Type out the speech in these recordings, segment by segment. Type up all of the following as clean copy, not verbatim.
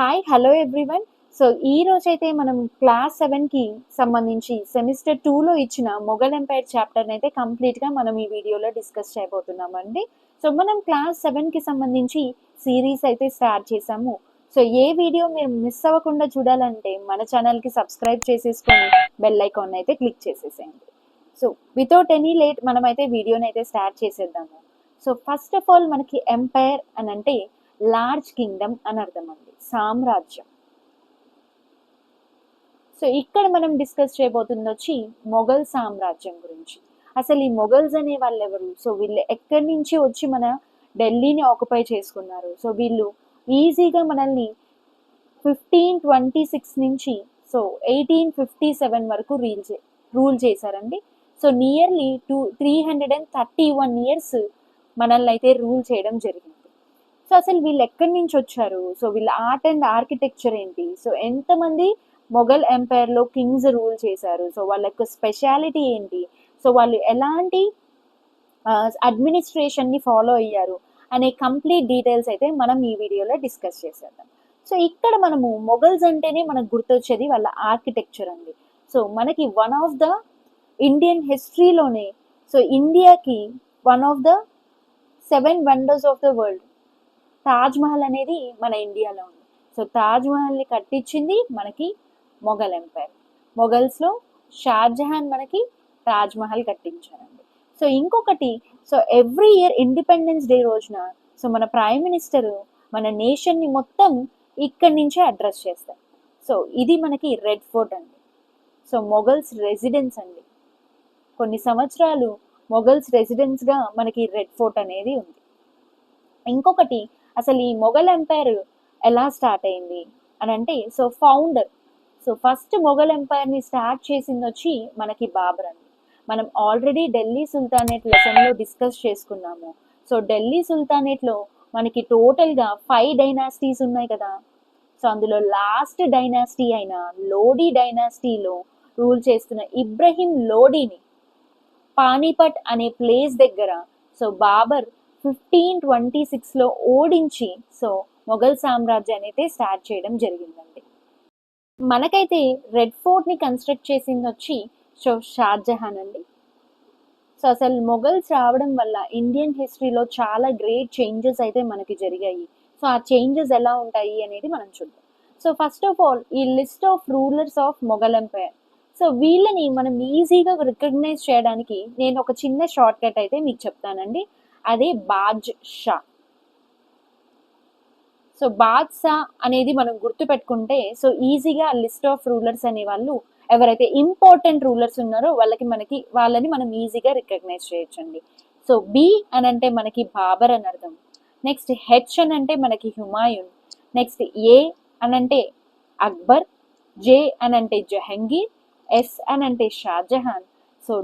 Hi hello everyone. So ఈ రోజైతే మనం క్లాస్ 7కి సంబంధించి సెమిస్టర్ 2లో ఇచ్చిన మొఘల్ ఎంపైర్ చాప్టర్ని అయితే కంప్లీట్గా మనం ఈ వీడియోలో డిస్కస్ చేయబోతున్నామండి. సో మనం క్లాస్ 7కి సంబంధించి సిరీస్ అయితే స్టార్ట్ చేసాము. సో ఏ వీడియో మీరు మిస్ అవ్వకుండా చూడాలంటే మన ఛానల్కి సబ్స్క్రైబ్ చేసేసుకొని బెల్ ఐకాన్ అయితే క్లిక్ చేసేసేయండి. సో వితౌట్ ఎనీ లేట్ మనమైతే వీడియోని అయితే స్టార్ట్ చేసేద్దాము. సో ఫస్ట్ ఆఫ్ ఆల్ మనకి ఎంపైర్ అని అంటే లార్జ్ కింగ్డమ్ అని అర్థం అండి, సామ్రాజ్యం. సో ఇక్కడ మనం డిస్కస్ చేయబోతుంది వచ్చి మొఘల్ సామ్రాజ్యం గురించి. అసలు ఈ మొఘల్స్ అనే వాళ్ళు ఎవరు? సో వీళ్ళు ఎక్కడి నుంచి వచ్చి మన ఢిల్లీని ఆక్యుపై చేసుకున్నారు? సో వీళ్ళు ఈజీగా మనల్ని 1526 నుంచి సో 1857 వరకు రూల్ చేశారండి. సో నియర్లీ 331 ఇయర్స్ మనల్ని అయితే రూల్ చేయడం జరిగింది. సో అసలు వీళ్ళు ఎక్కడి నుంచి వచ్చారు? సో వీళ్ళ ఆర్ట్ అండ్ ఆర్కిటెక్చర్ ఏంటి? సో ఎంతమంది మొఘల్ ఎంపైర్లో కింగ్స్ రూల్ చేశారు? సో వాళ్ళ యొక్క స్పెషాలిటీ ఏంటి? సో వాళ్ళు ఎలాంటి అడ్మినిస్ట్రేషన్ని ఫాలో అయ్యారు అనే కంప్లీట్ డీటెయిల్స్ అయితే మనం ఈ వీడియోలో డిస్కస్ చేసేద్దాం. సో ఇక్కడ మనము మొఘల్స్ అంటేనే మనకు గుర్తొచ్చేది వాళ్ళ ఆర్కిటెక్చర్ అండి. సో మనకి వన్ ఆఫ్ ద ఇండియన్ హిస్టరీలోనే సో ఇండియాకి one of the 7 wonders of the world Taj Mahal అనేది మన ఇండియాలో ఉంది. సో తాజ్ మహల్ని కట్టించింది మనకి మొఘల్ ఎంపైర్. మొఘల్స్లో షాజహాన్ మనకి తాజ్ మహల్ కట్టించారండి. సో ఇంకొకటి, so every year independence day రోజున సో మన ప్రైమ్ మినిస్టర్ మన నేషన్ని మొత్తం ఇక్కడి నుంచే అడ్రస్ చేస్తారు. సో ఇది మనకి రెడ్ ఫోర్ట్ అండి. సో మొఘల్స్ రెసిడెన్స్ అండి. కొన్ని సంవత్సరాలు మొఘల్స్ రెసిడెన్స్గా మనకి రెడ్ ఫోర్ట్ అనేది ఉంది. ఇంకొకటి, అసలు ఈ మొఘల్ ఎంపైర్ ఎలా స్టార్ట్ అయింది అని అంటే so founder, so first Mughal ఎంపైర్ని స్టార్ట్ చేసింది వచ్చి మనకి బాబర్ అండి. మనం ఆల్రెడీ ఢిల్లీ సుల్తానేట్ లెసన్లో డిస్కస్ చేసుకున్నాము. సో ఢిల్లీ సుల్తానేట్లో మనకి టోటల్గా 5 డైనాసిటీస్ ఉన్నాయి కదా. సో అందులో లాస్ట్ డైనాసిటీ అయిన లోడీ డైనాసిటీలో రూల్ చేస్తున్న ఇబ్రహీం లోడీని పానీపట్ అనే ప్లేస్ దగ్గర సో బాబర్ 1526లో ఓడించి సో మొఘల్ సామ్రాజ్యాన్ని అయితే స్టార్ట్ చేయడం జరిగిందండి. మనకైతే రెడ్ ఫోర్ట్ని కన్స్ట్రక్ట్ చేసింది వచ్చి సో షాజహాన్ అండి. సో అసలు మొఘల్స్ రావడం వల్ల ఇండియన్ హిస్టరీలో చాలా గ్రేట్ చేంజెస్ అయితే మనకి జరిగాయి. సో ఆ చేంజెస్ ఎలా ఉంటాయి అనేది మనం చూద్దాం. సో ఫస్ట్ ఆఫ్ ఆల్ ఈ list of rulers of Mughal empire, so వీళ్ళని మనం ఈజీగా రికగ్నైజ్ చేయడానికి నేను ఒక చిన్న షార్ట్ కట్ అయితే మీకు చెప్తానండి. అదే బాజ్ షా. సో బాద్షా అనేది మనం గుర్తుపెట్టుకుంటే సో ఈజీగా లిస్ట్ ఆఫ్ రూలర్స్ అనే వాళ్ళు ఎవరైతే ఇంపార్టెంట్ రూలర్స్ ఉన్నారో వాళ్ళని మనం ఈజీగా రికగ్నైజ్ చేయొచ్చండి. సో బి అని అంటే మనకి బాబర్ అని అర్థం. నెక్స్ట్ హెచ్ అని అంటే మనకి హుమాయూన్. నెక్స్ట్ ఏ అని అంటే అక్బర్. జే అని అంటే జహంగీర్. ఎస్ అని అంటే షాజహాన్. సో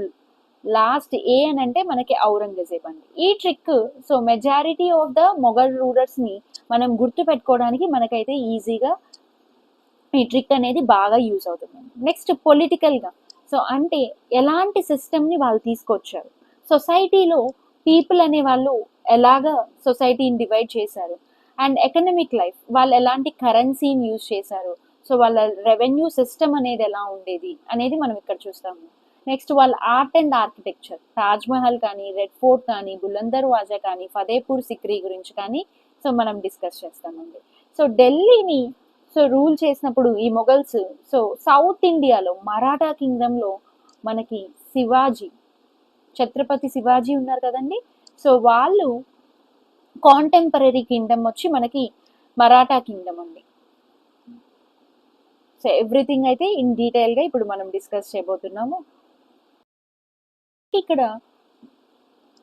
లాస్ట్ ఏ అని అంటే మనకి ఔరంగజేబ్ అండి. ఈ trick so majority of the Mughal రూలర్స్ని మనం గుర్తు పెట్టుకోవడానికి మనకైతే ఈజీగా ఈ ట్రిక్ అనేది బాగా యూజ్ అవుతుంది. నెక్స్ట్ పొలిటికల్గా, సో అంటే ఎలాంటి సిస్టమ్ని వాళ్ళు తీసుకొచ్చారు, సొసైటీలో పీపుల్ అనే వాళ్ళు ఎలాగా సొసైటీని డివైడ్ చేశారు, అండ్ ఎకనమిక్ లైఫ్ వాళ్ళు ఎలాంటి కరెన్సీని యూజ్ చేశారు, సో వాళ్ళ రెవెన్యూ సిస్టమ్ అనేది ఎలా ఉండేది అనేది మనం ఇక్కడ చూస్తాము. నెక్స్ట్ వాళ్ళ art and architecture, Taj Mahal కానీ, రెడ్ ఫోర్ట్ కానీ, బులంద్ దర్వాజా కానీ, ఫతేపూర్ సిక్రీ గురించి కానీ సో మనం డిస్కస్ చేస్తామండి. సో ఢిల్లీని సో రూల్ చేసినప్పుడు ఈ మొఘల్స్ సో సౌత్ ఇండియాలో మరాఠా కింగ్డమ్లో మనకి శివాజీ, ఛత్రపతి శివాజీ ఉన్నారు కదండి. సో వాళ్ళు కాంటెంపరీ కింగ్డమ్ వచ్చి మనకి మరాఠా కింగ్డమ్ అండి. సో ఎవ్రీథింగ్ అయితే ఇన్ డీటెయిల్గా ఇప్పుడు మనం డిస్కస్ చేయబోతున్నాము. ఇక్కడ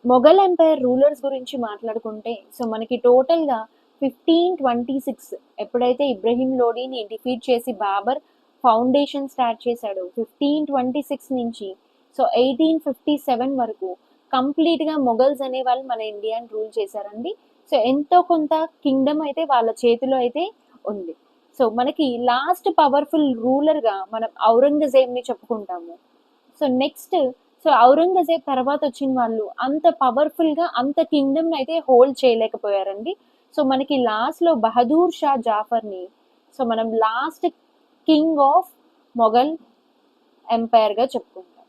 మొఘల్ ఎంపైర్ రూలర్స్ గురించి మాట్లాడుకుంటే సో మనకి టోటల్గా 1526 ఎప్పుడైతే ఇబ్రహీం లోడీని డిఫీట్ చేసి బాబర్ ఫౌండేషన్ స్టార్ట్ చేశాడు, 1526 నుంచి సో 1857 వరకు కంప్లీట్గా మొఘల్స్ అనే వాళ్ళు మన ఇండియాని రూల్ చేశారండి. సో ఎంతో కొంత కింగ్డమ్ అయితే వాళ్ళ చేతిలో అయితే ఉంది. సో మనకి లాస్ట్ పవర్ఫుల్ రూలర్గా మనం ఔరంగజేబ్ని చెప్పుకుంటాము. సో నెక్స్ట్ సో ఔరంగజేబ్ తర్వాత వచ్చిన వాళ్ళు అంత పవర్ఫుల్గా అంత కింగ్డమ్ని అయితే హోల్డ్ చేయలేకపోయారండి. సో మనకి లాస్ట్లో బహదూర్ షా జాఫర్ని సో మనం లాస్ట్ కింగ్ ఆఫ్ మొఘల్ ఎంపైర్గా చెప్పుకుంటాం.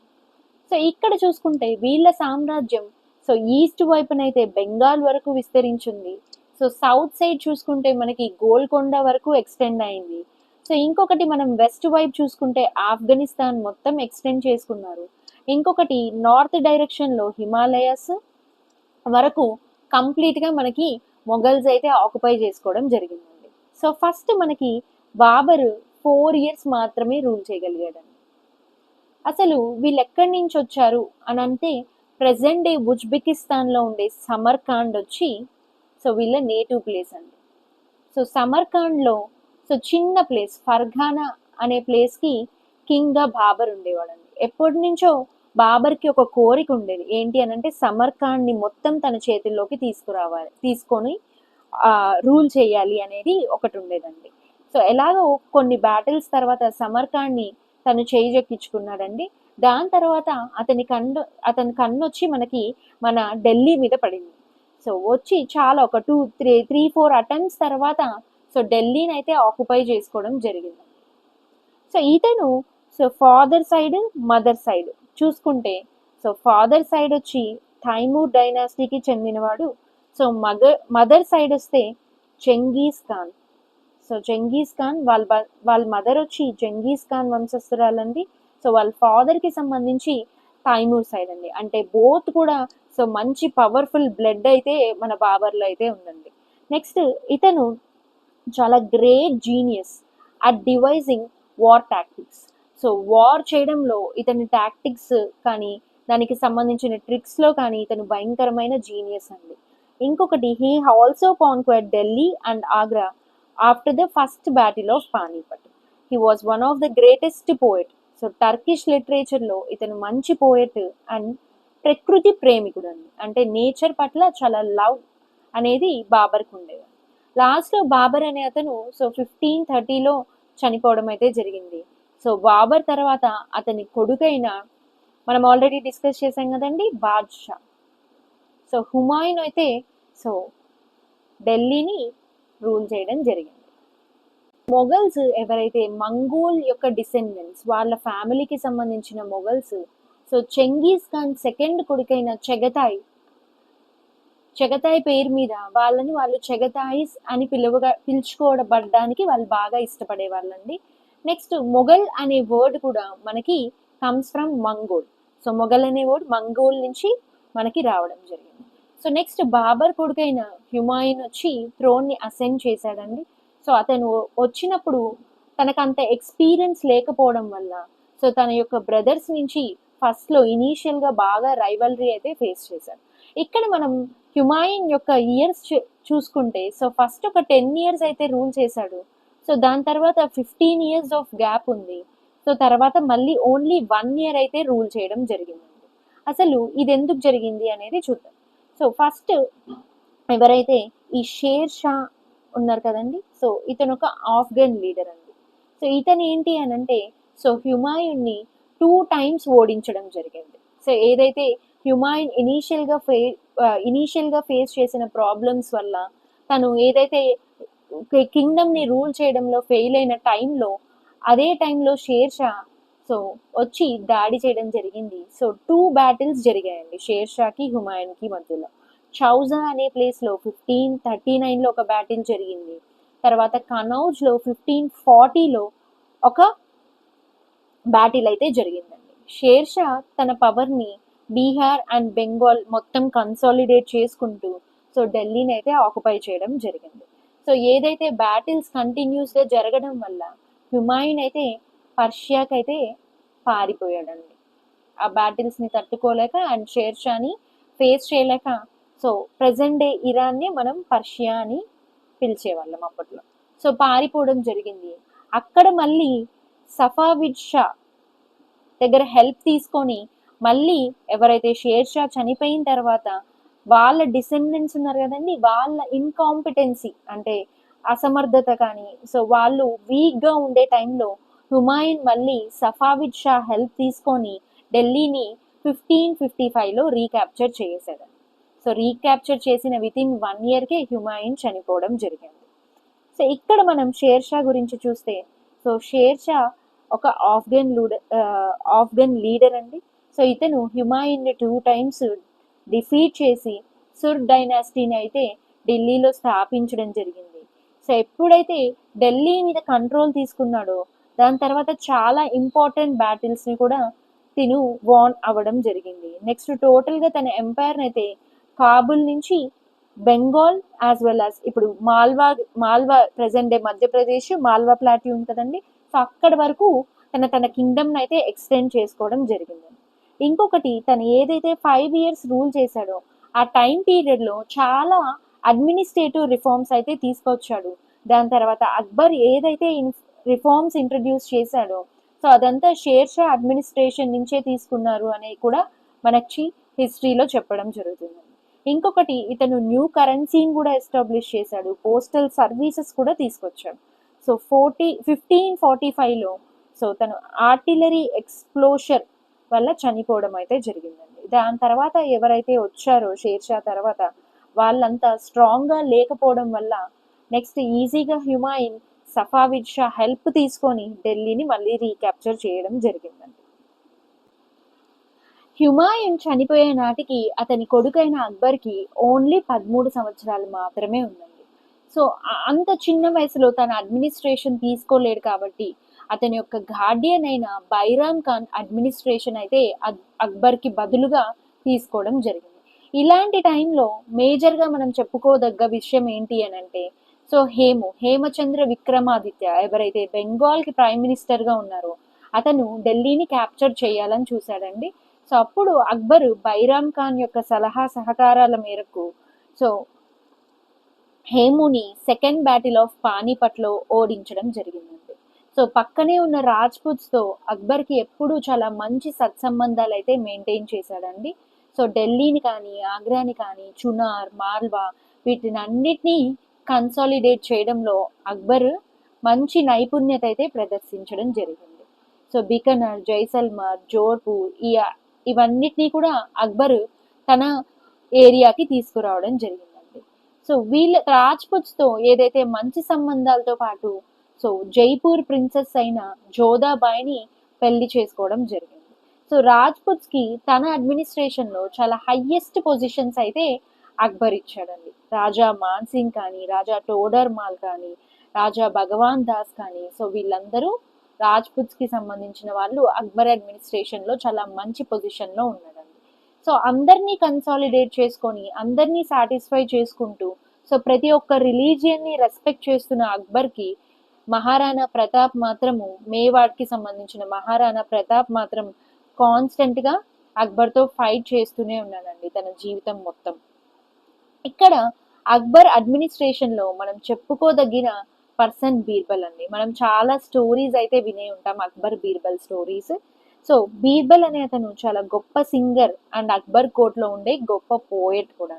సో ఇక్కడ చూసుకుంటే వీళ్ళ సామ్రాజ్యం సో ఈస్ట్ వైపునైతే బెంగాల్ వరకు విస్తరించింది. సో సౌత్ సైడ్ చూసుకుంటే మనకి గోల్కొండ వరకు ఎక్స్టెండ్ అయింది. సో ఇంకొకటి మనం వెస్ట్ వైపు చూసుకుంటే ఆఫ్ఘనిస్తాన్ మొత్తం ఎక్స్టెండ్ చేసుకున్నారు. ఇంకొకటి నార్త్ డైరెక్షన్లో హిమాలయస్ వరకు కంప్లీట్గా మనకి మొఘల్స్ అయితే ఆక్యుపై చేసుకోవడం జరిగిందండి. సో ఫస్ట్ మనకి బాబర్ 4 years మాత్రమే రూల్ చేయగలిగాడండి. అసలు వీళ్ళు ఎక్కడి నుంచి వచ్చారు అని అంటే ప్రెసెంట్ డే ఉజ్బెకిస్తాన్లో ఉండే సమర్కాండ్ వచ్చి సో వీళ్ళ నేటివ్ ప్లేస్ అండి. సో సమర్కాండ్లో సో చిన్న ప్లేస్ ఫర్ఘానా అనే ప్లేస్కి కింగ్గా బాబర్ ఉండేవాడండి. ఎప్పటి నుంచో బాబర్కి ఒక కోరిక ఉండేది ఏంటి అని అంటే సమర్కాండ్ని మొత్తం తన చేతుల్లోకి తీసుకొని రూల్ చేయాలి అనేది ఒకటి ఉండేదండి. సో ఎలాగో కొన్ని బ్యాటిల్స్ తర్వాత సమర్కాండ్ని తను చేజెక్కించుకున్నాడండి. దాని తర్వాత అతని కన్ను వచ్చి మనకి మన ఢిల్లీ మీద పడింది. సో వచ్చి చాలా ఒక 2-3-4 అటెంప్ట్స్ తర్వాత సో ఢిల్లీని అయితే ఆక్యుపై చేసుకోవడం జరిగింది. సో ఇతను so father side mother side చూసుకుంటే సో ఫాదర్ సైడ్ వచ్చి తైమూర్ డైనాసిటీకి చెందినవాడు. సో మదర్ సైడ్ వస్తే చెంగీస్ ఖాన్. సో చెంగీస్ ఖాన్ వాళ్ళ మదర్ వచ్చి చెంగీస్ ఖాన్ వంశస్థురాలండి. సో వాళ్ళ ఫాదర్కి సంబంధించి తైమూర్ సైడ్ అండి. అంటే బోత్ కూడా సో మంచి పవర్ఫుల్ బ్లడ్ అయితే మన బాబర్లో అయితే ఉందండి. నెక్స్ట్ ఇతను చాలా great genius at devising war tactics. So war చేయడంలో ఇతని టాక్టిక్స్ కానీ దానికి సంబంధించిన ట్రిక్స్లో కానీ ఇతను భయంకరమైన జీనియస్ అండి. ఇంకొకటి he also conquered Delhi and Agra after the first battle of Panipat. He was one of the greatest poet. So Turkish లిటరేచర్లో ఇతను మంచి పోయెట్ అండ్ ప్రకృతి ప్రేమికుడు అండి. అంటే నేచర్ పట్ల చాలా లవ్ అనేది బాబర్కి ఉండేది. లాస్ట్లో బాబర్ అనే అతను సో 1530లో చనిపోవడం అయితే జరిగింది. సో బాబర్ తర్వాత అతని కొడుకైన మనం ఆల్రెడీ డిస్కస్ చేసాం కదండి బాద్షా. సో హుమాయూన్ అయితే సో ఢిల్లీని రూల్ చేయడం జరిగింది. మొఘల్స్ ఎవరైతే మంగోల్ యొక్క డిసెండెంట్స్ వాళ్ళ ఫ్యామిలీకి సంబంధించిన Mughals so Genghis Khan second కొడుకైన చెగతాయ్ పేరు మీద వాళ్ళు చెగతాయిస్ అని పిలుచుకోబడడానికి వాళ్ళు బాగా ఇష్టపడే వాళ్ళండి. నెక్స్ట్ మొఘల్ అనే వర్డ్ కూడా మనకి comes from Mongol. So Mughal అనే వర్డ్ మంగోల్ నుంచి మనకి రావడం జరిగింది. సో నెక్స్ట్ బాబర్ కొడుకైన హుమాయూన్ వచ్చి థ్రోన్ని అసెండ్ చేశాడండి. సో అతను వచ్చినప్పుడు తనకు అంత ఎక్స్పీరియన్స్ లేకపోవడం వల్ల సో తన యొక్క బ్రదర్స్ నుంచి ఫస్ట్లో ఇనీషియల్గా బాగా రైవల్రీ అయితే ఫేస్ చేశారు. ఇక్కడ మనం హుమాయూన్ యొక్క ఇయర్స్ చూసుకుంటే సో ఫస్ట్ ఒక 10 years అయితే రూల్ చేశాడు. సో దాని తర్వాత 15 years ఆఫ్ గ్యాప్ ఉంది. సో తర్వాత మళ్ళీ ఓన్లీ 1 year అయితే రూల్ చేయడం జరిగిందండి. అసలు ఇది ఎందుకు జరిగింది అనేది చూద్దాం. సో ఫస్ట్ ఎవరైతే ఈ షేర్ షా ఉన్నారు కదండి. సో ఇతను ఒక ఆఫ్ఘన్ లీడర్ అండి. సో ఇతను ఏంటి అని అంటే సో హుమాయూన్ని 2 times ఓడించడం జరిగింది. సో ఏదైతే హ్యుమాయూన్ ఇనీషియల్గా ఫేస్ చేసిన ప్రాబ్లమ్స్ వల్ల తను ఏదైతే కింగ్డమ్ని రూల్ చేయడంలో ఫెయిల్ అయిన టైంలో అదే టైంలో షేర్ షా సో వచ్చి దాడి చేయడం జరిగింది. సో 2 battles జరిగాయండి షేర్ షాకి హుమాయూన్కి మధ్యలో. చౌజా అనే ప్లేస్లో 1539లో ఒక బ్యాటిల్ జరిగింది. తర్వాత కనౌజ్లో 1540లో ఒక బ్యాటిల్ అయితే జరిగిందండి. షేర్ షా తన పవర్ని బీహార్ అండ్ బెంగాల్ మొత్తం కన్సాలిడేట్ చేసుకుంటూ సో ఢిల్లీని అయితే ఆక్యుపై చేయడం జరిగింది. సో ఏదైతే బ్యాటిల్స్ కంటిన్యూస్గా జరగడం వల్ల హుమాయూన్ అయితే పర్షియాకి అయితే పారిపోయాడండి. ఆ బ్యాటిల్స్ని తట్టుకోలేక అండ్ షేర్ షాని ఫేస్ చేయలేక సో ప్రెసెంట్ డే ఇరాన్ని మనం పర్షియా అని పిలిచేవాళ్ళం అప్పట్లో. సో పారిపోవడం జరిగింది. అక్కడ మళ్ళీ సఫావిద్ షా దగ్గర హెల్ప్ తీసుకొని మళ్ళీ ఎవరైతే షేర్ షా చనిపోయిన తర్వాత వాళ్ళ డిసెండెంట్స్ ఉన్నారు కదండి వాళ్ళ ఇన్కాంపిటెన్సీ అంటే అసమర్థత కానీ సో వాళ్ళు వీక్గా ఉండే టైంలో హుమాయూన్ మళ్ళీ సఫావిద్ షా హెల్ప్ తీసుకొని ఢిల్లీని 1555లో రీక్యాప్చర్ చేశాడు. సో రీక్యాప్చర్ చేసిన వితిన్ 1 yearకే హుమాయూన్ చనిపోవడం జరిగింది. సో ఇక్కడ మనం షేర్ షా గురించి చూస్తే, సో షేర్ షా ఒక ఆఫ్ఘన్ లీడర్ అండి. సో ఇతను హుమాయూన్ 2 టైమ్స్ డిఫీట్ చేసి సుర్ డైనాసిటీని అయితే ఢిల్లీలో స్థాపించడం జరిగింది. సో ఎప్పుడైతే ఢిల్లీ మీద కంట్రోల్ తీసుకున్నాడో దాని తర్వాత చాలా ఇంపార్టెంట్ బ్యాటిల్స్ని కూడా తిను వాన్ అవ్వడం జరిగింది. నెక్స్ట్ టోటల్గా తన ఎంపైర్ని అయితే కాబుల్ నుంచి బెంగాల్ యాజ్ వెల్ యాజ్ ఇప్పుడు Malwa present day Madhya Pradesh Malwa plateau ఉంది కదండి. సో అక్కడ వరకు తన కింగ్డమ్ అయితే ఎక్స్టెండ్ చేసుకోవడం జరిగింది. ఇంకొకటి తను ఏదైతే 5 years రూల్ చేశాడో ఆ టైం పీరియడ్లో చాలా అడ్మినిస్ట్రేటివ్ రిఫార్మ్స్ అయితే తీసుకొచ్చాడు. దాని తర్వాత అక్బర్ ఏదైతే రిఫార్మ్స్ ఇంట్రడ్యూస్ చేశాడో సో అదంతా షేర్ షా అడ్మినిస్ట్రేషన్ నుంచే తీసుకున్నారు అనేది కూడా మనకి హిస్టరీలో చెప్పడం జరుగుతుంది. ఇంకొకటి ఇతను న్యూ కరెన్సీని కూడా ఎస్టాబ్లిష్ చేశాడు, పోస్టల్ సర్వీసెస్ కూడా తీసుకొచ్చాడు. సో 1545లో సో తను ఆర్టిలరీ ఎక్స్ప్లోషర్ వల్ల చనిపోవడం అయితే జరిగిందండి. దాని తర్వాత ఎవరైతే వచ్చారో షేర్ షా తర్వాత వాళ్ళంతా స్ట్రాంగ్గా లేకపోవడం వల్ల నెక్స్ట్ ఈజీగా హుమాయూన్ సఫావిద్ షా హెల్ప్ తీసుకొని ఢిల్లీని మళ్ళీ రీక్యాప్చర్ చేయడం జరిగిందండి. హుమాయూన్ చనిపోయే నాటికి అతని కొడుకైన అక్బర్కి ఓన్లీ 13 సంవత్సరాలు మాత్రమే ఉందండి. సో అంత చిన్న వయసులో తన అడ్మినిస్ట్రేషన్ తీసుకోలేడు కాబట్టి అతని యొక్క గార్డియన్ అయిన బైరామ్ ఖాన్ అడ్మినిస్ట్రేషన్ అయితే అక్బర్కి బదులుగా తీసుకోవడం జరిగింది. ఇలాంటి టైంలో మేజర్గా మనం చెప్పుకోదగ్గ విషయం ఏంటి అని అంటే సో హేమచంద్ర విక్రమాదిత్య ఎవరైతే బెంగాల్కి ప్రైమ్ మినిస్టర్గా ఉన్నారో అతను ఢిల్లీని క్యాప్చర్ చేయాలని చూశాడండి. సో అప్పుడు అక్బర్ బైరామ్ ఖాన్ యొక్క సలహా సహకారాల మేరకు సో హేముని సెకండ్ బ్యాటిల్ ఆఫ్ పానీపట్లో ఓడించడం జరిగిందండి. సో పక్కనే ఉన్న రాజ్పుత్స్తో అక్బర్కి ఎప్పుడూ చాలా మంచి సత్సంబంధాలు అయితే మెయింటైన్ చేశాడండి. సో ఢిల్లీని కానీ ఆగ్రాని కానీ చునార్ మాల్వా వీటిని అన్నిటినీ కన్సాలిడేట్ చేయడంలో అక్బర్ మంచి నైపుణ్యత అయితే ప్రదర్శించడం జరిగింది. సో బికనర్, జైసల్మర్, జోర్పూర్ ఇవన్నిటినీ కూడా అక్బర్ తన ఏరియాకి తీసుకురావడం జరిగిందండి. సో వీళ్ళ రాజ్పుత్స్తో ఏదైతే మంచి సంబంధాలతో పాటు సో జైపూర్ ప్రిన్సెస్ అయిన జోధాబాయిని పెళ్లి చేసుకోవడం జరిగింది. సో రాజ్పుత్స్కి తన అడ్మినిస్ట్రేషన్లో చాలా హయ్యెస్ట్ పొజిషన్స్ అయితే అక్బర్ ఇచ్చాడండి. రాజా మాన్సింగ్ కానీ, రాజా టోడర్ మాల్ కానీ, రాజా భగవాన్ దాస్ కానీ సో వీళ్ళందరూ రాజ్పుత్స్కి సంబంధించిన వాళ్ళు అక్బర్ అడ్మినిస్ట్రేషన్లో చాలా మంచి పొజిషన్లో ఉన్నాడండి. సో అందరినీ కన్సాలిడేట్ చేసుకొని అందరినీ సాటిస్ఫై చేసుకుంటూ సో ప్రతి ఒక్క రిలీజియన్ని రెస్పెక్ట్ చేస్తున్న అక్బర్కి మహారాణా ప్రతాప్ మాత్రము మేవాడ్కి సంబంధించిన మహారాణా ప్రతాప్ మాత్రం కాన్స్టెంట్గా అక్బర్తో ఫైట్ చేస్తూనే ఉన్నాడండి తన జీవితం మొత్తం. ఇక్కడ అక్బర్ అడ్మినిస్ట్రేషన్లో మనం చెప్పుకోదగిన పర్సన్ బీర్బల్ అండి. మనం చాలా స్టోరీస్ అయితే వినే ఉంటాం అక్బర్ బీర్బల్ స్టోరీస్. సో బీర్బల్ అనే అతను చాలా గొప్ప సింగర్ అండ్ అక్బర్ కోర్ట్లో ఉండే గొప్ప పోయెట్ కూడా.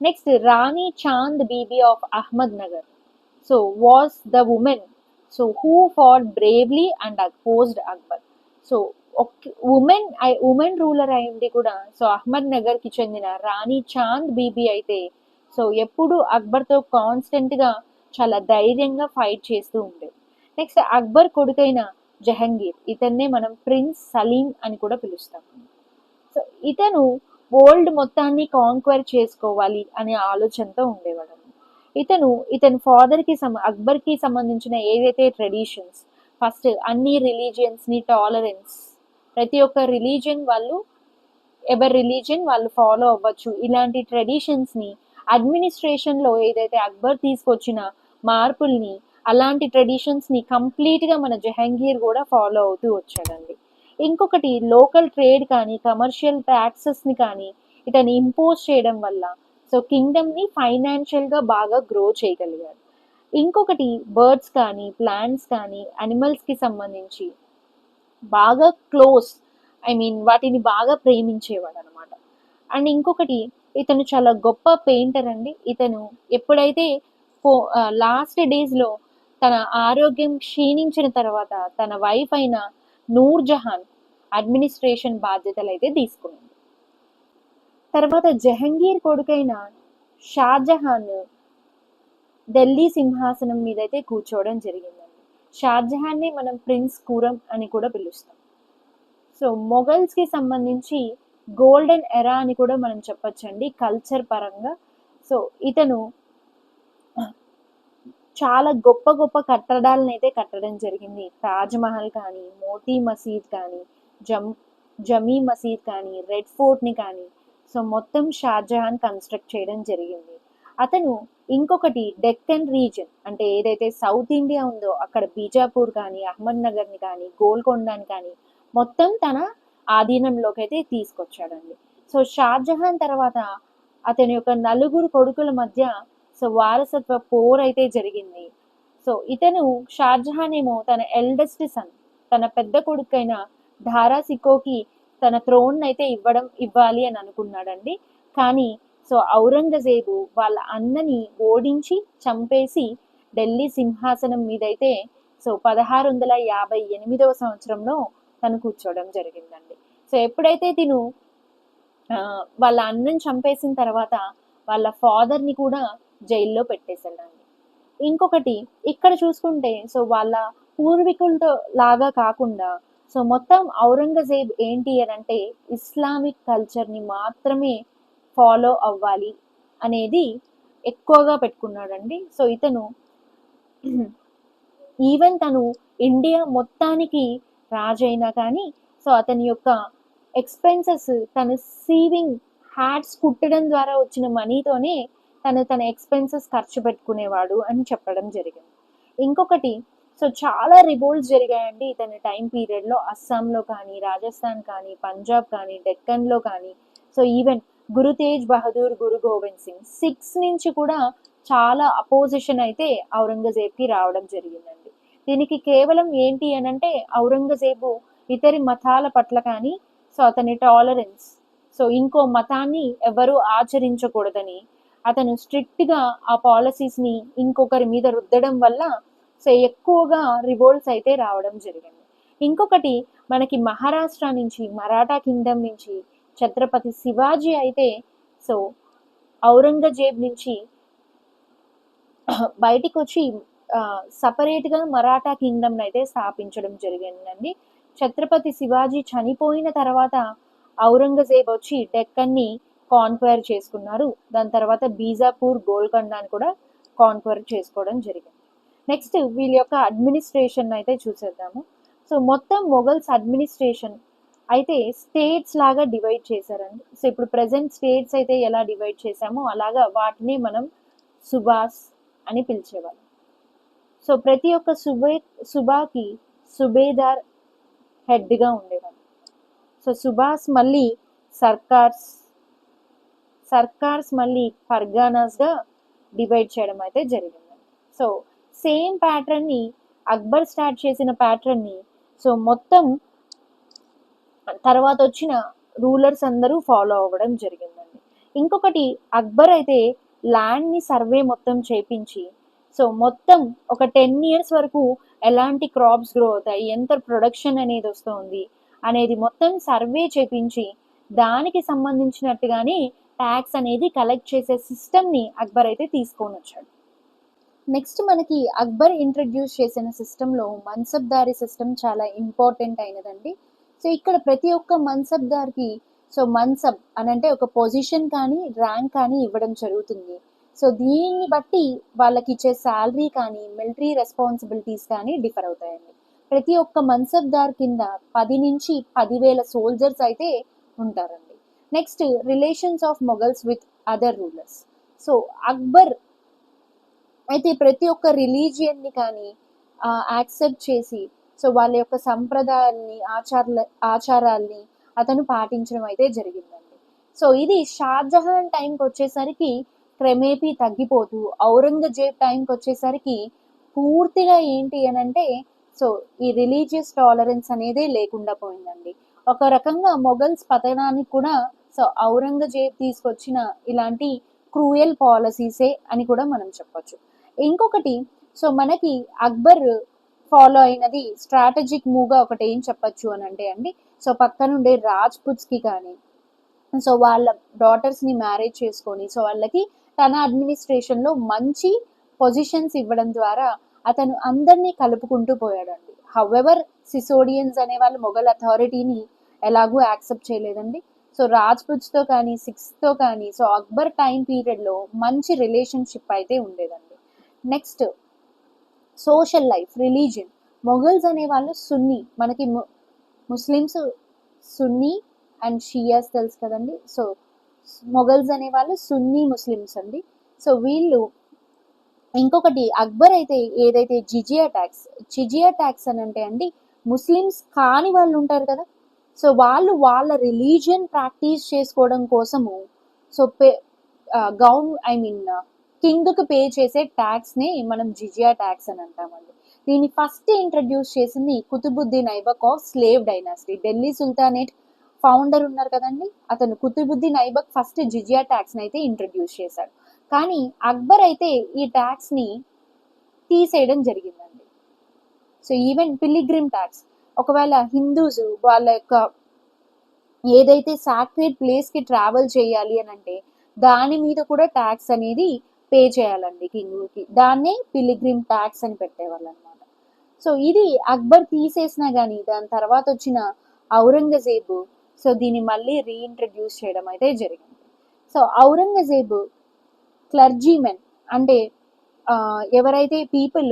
Next Rani Chand Bibi of Ahmednagar so was the woman so who fought bravely and opposed Akbar. So woman ruler అయింది కూడా సో అహ్మద్ నగర్కి చెందిన రాణి చాంద్ బీబీ అయితే సో ఎప్పుడు అక్బర్తో కాన్స్టెంట్గా చాలా ధైర్యంగా ఫైట్ చేస్తూ ఉండేది. నెక్స్ట్ అక్బర్ కొడుకైన జహంగీర్, ఇతన్నే మనం ప్రిన్స్ సలీం అని కూడా పిలుస్తాం. సో ఇతను వరల్డ్ మొత్తాన్ని కాంక్వైర్ చేసుకోవాలి అనే ఆలోచనతో ఉండేవాడు. ఇతని ఫాదర్కి అక్బర్కి సంబంధించిన ఏవైతే ట్రెడిషన్స్ ఫస్ట్ అన్ని రిలీజియన్స్ని టాలరెన్స్, ప్రతి ఒక్క రిలీజియన్ ఎవరి రిలీజియన్ వాళ్ళు ఫాలో అవ్వచ్చు, ఇలాంటి ట్రెడిషన్స్ని అడ్మినిస్ట్రేషన్లో ఏదైతే అక్బర్ తీసుకొచ్చిన మార్పుల్ని అలాంటి ట్రెడిషన్స్ని కంప్లీట్గా మన జహంగీర్ కూడా ఫాలో అవుతూ వచ్చాడండి. ఇంకొకటి లోకల్ ట్రేడ్ కానీ కమర్షియల్ ట్యాక్సెస్ని కానీ ఇతను ఇంపోజ్ చేయడం వల్ల సో కింగ్డమ్ని ఫైనాన్షియల్గా బాగా గ్రో చేయగలిగాడు. ఇంకొకటి బర్డ్స్ కానీ ప్లాంట్స్ కానీ అనిమల్స్కి సంబంధించి బాగా వాటిని బాగా ప్రేమించేవాడు అనమాట. అండ్ ఇంకొకటి ఇతను చాలా గొప్ప పెయింటర్ అండి. ఇతను ఎప్పుడైతే లాస్ట్ డేస్లో తన ఆరోగ్యం క్షీణించిన తర్వాత తన వైఫ్ అయిన నూర్జహాన్ అడ్మినిస్ట్రేషన్ బాధ్యతలు అయితే తీసుకున్నాడు. తర్వాత జహంగీర్ కొడుకైన షాజహాన్ ఢిల్లీ సింహాసనం మీద అయితే కూర్చోవడం జరిగిందండి. షాజహాన్ని మనం ప్రిన్స్ ఖురం అని కూడా పిలుస్తాం. సో మొఘల్స్కి సంబంధించి గోల్డెన్ ఎరా అని కూడా మనం చెప్పొచ్చండి కల్చర్ పరంగా. సో ఇతను చాలా గొప్ప గొప్ప కట్టడాలను అయితే కట్టడం జరిగింది. తాజ్‌మహల్ కానీ, మోతీ మసీద్ కానీ, జమ్ జమీ మసీద్ కానీ, రెడ్ ఫోర్ట్‌ని కానీ సో మొత్తం షాజహాన్ కన్‌స్ట్రక్ట్ చేయడం జరిగింది. అతను ఇంకొకటి డెక్కన్ రీజియన్ అంటే ఏదైతే సౌత్ ఇండియా ఉందో అక్కడ బీజాపూర్ కానీ, అహ్మద్‌నగర్‌ని కానీ, గోల్కొండని కానీ మొత్తం తన ఆధీనంలోకి అయితే తీసుకొచ్చాడండి. సో షాజహాన్ తర్వాత అతని యొక్క నలుగురు కొడుకుల మధ్య సో వారసత్వ పోరైతే జరిగింది. సో ఇతను షాజహాన్ ఏమో తన ఎల్డెస్ట్ సన్ తన పెద్ద కొడుకైన ధారా సికోకి తన థ్రోన్ అయితే ఇవ్వాలి అని అనుకున్నాడండి. కానీ సో ఔరంగజేబు వాళ్ళ అన్నని ఓడించి చంపేసి ఢిల్లీ సింహాసనం మీదైతే సో 1658వ సంవత్సరంలో తను కూర్చోవడం జరిగిందండి. సో ఎప్పుడైతే తిను వాళ్ళ అన్నని చంపేసిన తర్వాత వాళ్ళ ఫాదర్ని కూడా జైల్లో పెట్టేశాడండి. ఇంకొకటి ఇక్కడ చూసుకుంటే సో వాళ్ళ పూర్వీకులతో లాగా కాకుండా సో మొత్తం ఔరంగజేబ్ ఏంటి అని అంటే ఇస్లామిక్ కల్చర్ని మాత్రమే ఫాలో అవ్వాలి అనేది ఎక్కువగా పెట్టుకున్నాడండి. సో ఇతను ఈవెన్ తను ఇండియా మొత్తానికి రాజైనా కానీ సో అతని యొక్క ఎక్స్పెన్సెస్ తను సీవింగ్ హ్యాట్స్ కుట్టడం ద్వారా వచ్చిన మనీతోనే తన ఎక్స్పెన్సెస్ ఖర్చు పెట్టుకునేవాడు అని చెప్పడం జరిగింది. ఇంకొకటి సో చాలా రివోల్ట్స్ జరిగాయండి ఇతని టైం పీరియడ్లో. అస్సాంలో కానీ, రాజస్థాన్ కానీ, పంజాబ్ కానీ, డెక్కన్లో కానీ సో ఈవెన్ గురు తేజ్ బహదూర్, గురు గోవింద్ సింగ్ 6 నుంచి కూడా చాలా అపోజిషన్ అయితే ఔరంగజేబ్కి రావడం జరిగిందండి. దీనికి కేవలం ఏంటి అని అంటే ఔరంగజేబు ఇతరి మతాల పట్ల కానీ సో అతని టాలరెన్స్ సో ఇంకో మతాన్ని ఎవరు ఆచరించకూడదని అతను స్ట్రిక్ట్గా ఆ పాలసీస్ని ఇంకొకరి మీద రుద్దడం వల్ల సో ఎక్కువగా రివోల్ట్స్ అయితే రావడం జరిగింది. ఇంకొకటి మనకి మహారాష్ట్ర నుంచి మరాఠా కింగ్డమ్ నుంచి ఛత్రపతి శివాజీ అయితే సో ఔరంగజేబ్ నుంచి బయటికి వచ్చి సపరేట్గా మరాఠా కింగ్డమ్ అయితే స్థాపించడం జరిగిందండి. ఛత్రపతి శివాజీ చనిపోయిన తర్వాత ఔరంగజేబ్ వచ్చి డెక్కన్ని కాన్క్వైర్ చేసుకున్నారు. దాని తర్వాత బీజాపూర్, గోల్కొండని కూడా కాన్క్వైర్ చేసుకోవడం జరిగింది. నెక్స్ట్ వీళ్ళ యొక్క అడ్మినిస్ట్రేషన్ అయితే చూసేద్దాము. సో మొత్తం మొఘల్స్ అడ్మినిస్ట్రేషన్ అయితే స్టేట్స్ లాగా డివైడ్ చేశారండి. సో ఇప్పుడు ప్రజెంట్ స్టేట్స్ అయితే ఎలా డివైడ్ చేశామో అలాగా వాటిని మనం సుబాస్ అని పిలిచేవాళ్ళం. సో ప్రతి ఒక్క సుబాకి సుబేదార్ హెడ్గా ఉండేవాళ్ళు. సో సుబాస్ మళ్ళీ సర్కార్స్ మళ్ళీ పర్గానాస్గా డివైడ్ చేయడం అయితే జరిగింది. సో సేమ్ ప్యాటర్న్ని అక్బర్ స్టార్ట్ చేసిన ప్యాటర్న్ని సో మొత్తం తర్వాత వచ్చిన రూలర్స్ అందరూ ఫాలో అవ్వడం జరిగిందండి. ఇంకొకటి అక్బర్ అయితే ల్యాండ్ని సర్వే మొత్తం చేపించి సో మొత్తం ఒక 10 years వరకు ఎలాంటి క్రాప్స్ గ్రో అవుతాయి, ఎంత ప్రొడక్షన్ అనేది వస్తుంది అనేది మొత్తం సర్వే చేపించి దానికి సంబంధించినట్టుగానే ట్యాక్స్ అనేది కలెక్ట్ చేసే సిస్టమ్ని అక్బర్ అయితే తీసుకొని వచ్చాడు. నెక్స్ట్ మనకి అక్బర్ ఇంట్రడ్యూస్ చేసిన సిస్టంలో మన్సబ్దారీ సిస్టమ్ చాలా ఇంపార్టెంట్ అయినదండి. సో ఇక్కడ ప్రతి ఒక్క మన్సబ్దార్కి సో మన్సబ్ అని అంటే ఒక పొజిషన్ కానీ ర్యాంక్ కానీ ఇవ్వడం జరుగుతుంది. సో దీన్ని బట్టి వాళ్ళకి ఇచ్చే శాలరీ కానీ మిలిటరీ రెస్పాన్సిబిలిటీస్ కానీ డిఫర్ అవుతాయండి. ప్రతి ఒక్క మన్సబ్దార్ కింద 10 నుంచి 10,000 సోల్జర్స్ అయితే ఉంటారండి. Next relations of Mughals with other rulers. So Akbar అయితే ప్రతి ఒక్క రిలీజియన్ని కానీ యాక్సెప్ట్ చేసి సో వాళ్ళ యొక్క సంప్రదాయాల్ని ఆచారాల్ని అతను పాటించడం అయితే జరిగిందండి. సో ఇది షాజహాన్ టైంకి వచ్చేసరికి క్రమేపీ తగ్గిపోతూ ఔరంగజేబ్ టైంకి వచ్చేసరికి పూర్తిగా ఏంటి అని అంటే సో ఈ రిలీజియస్ టాలరెన్స్ అనేదే లేకుండా పోయిందండి. ఒక రకంగా మొఘల్స్ పతనానికి కూడా సో ఔరంగజేబ్ తీసుకొచ్చిన ఇలాంటి క్రూయల్ పాలసీసే అని కూడా మనం చెప్పొచ్చు. ఇంకొకటి సో మనకి అక్బర్ ఫాలో అయినది స్ట్రాటజిక్ మూవ్గా ఒకటి ఏం చెప్పచ్చు అని అంటే అండి సో పక్కనుండే రాజ్పుట్స్కి కానీ సో వాళ్ళ డాటర్స్ని మ్యారేజ్ చేసుకొని సో వాళ్ళకి తన అడ్మినిస్ట్రేషన్లో మంచి పొజిషన్స్ ఇవ్వడం ద్వారా అతను అందరినీ కలుపుకుంటూ పోయాడండి. హౌఎవర్ సిసోడియన్స్ అనే వాళ్ళు మొఘల్ అథారిటీని ఎలాగూ యాక్సెప్ట్ చేయలేదండి. సో రాజ్పుట్స్తో కానీ సిక్స్తో కానీ సో అక్బర్ టైం పీరియడ్లో మంచి రిలేషన్షిప్ అయితే ఉండేదండి. Next social life, religion. Mughals అనే వాళ్ళు సున్నీ, మనకి ముస్లిమ్స్ సున్నీ అండ్ షియాస్ తెలుసు కదండి. సో మొఘల్స్ అనే వాళ్ళు సున్నీ ముస్లిమ్స్ అండి. సో వీళ్ళు ఇంకొకటి అక్బర్ అయితే ఏదైతే జిజియా ట్యాక్స్ అని అంటే అండి, ముస్లిమ్స్ కాని వాళ్ళు ఉంటారు కదా, సో వాళ్ళు వాళ్ళ రిలీజియన్ ప్రాక్టీస్ చేసుకోవడం కోసము సో కింగ్కి పే చేసే ట్యాక్స్ని మనం జిజియా ట్యాక్స్ అని అంటామండి. దీన్ని ఫస్ట్ ఇంట్రడ్యూస్ చేసింది Qutubuddin Aibak of slave dynasty. Delhi sultanate founder ఉన్నారు కదండి, అతను కుతుబుద్దీన్ ఐబక్ ఫస్ట్ జిజియా ట్యాక్స్ని అయితే ఇంట్రడ్యూస్ చేశాడు. కానీ అక్బర్ అయితే ఈ ట్యాక్స్ని తీసేయడం జరిగిందండి. సో ఈవెన్ పిలిగ్రిమ్ ట్యాక్స్, ఒకవేళ హిందూస్ వాళ్ళ యొక్క ఏదైతే సాక్రెడ్ ప్లేస్కి ట్రావెల్ చేయాలి అని అంటే దాని మీద కూడా ట్యాక్స్ అనేది పే చేయాలండి కింగ్కి, దాన్నే పిలిగ్రిమ్ ట్యాక్స్ అని పెట్టేవాళ్ళు అనమాట. సో ఇది అక్బర్ తీసేసినా కానీ దాని తర్వాత వచ్చిన ఔరంగజేబు సో దీన్ని మళ్ళీ రీఇంట్రడ్యూస్ చేయడం అయితే జరిగింది. సో ఔరంగజేబు క్లర్జీమెన్ అంటే ఎవరైతే పీపుల్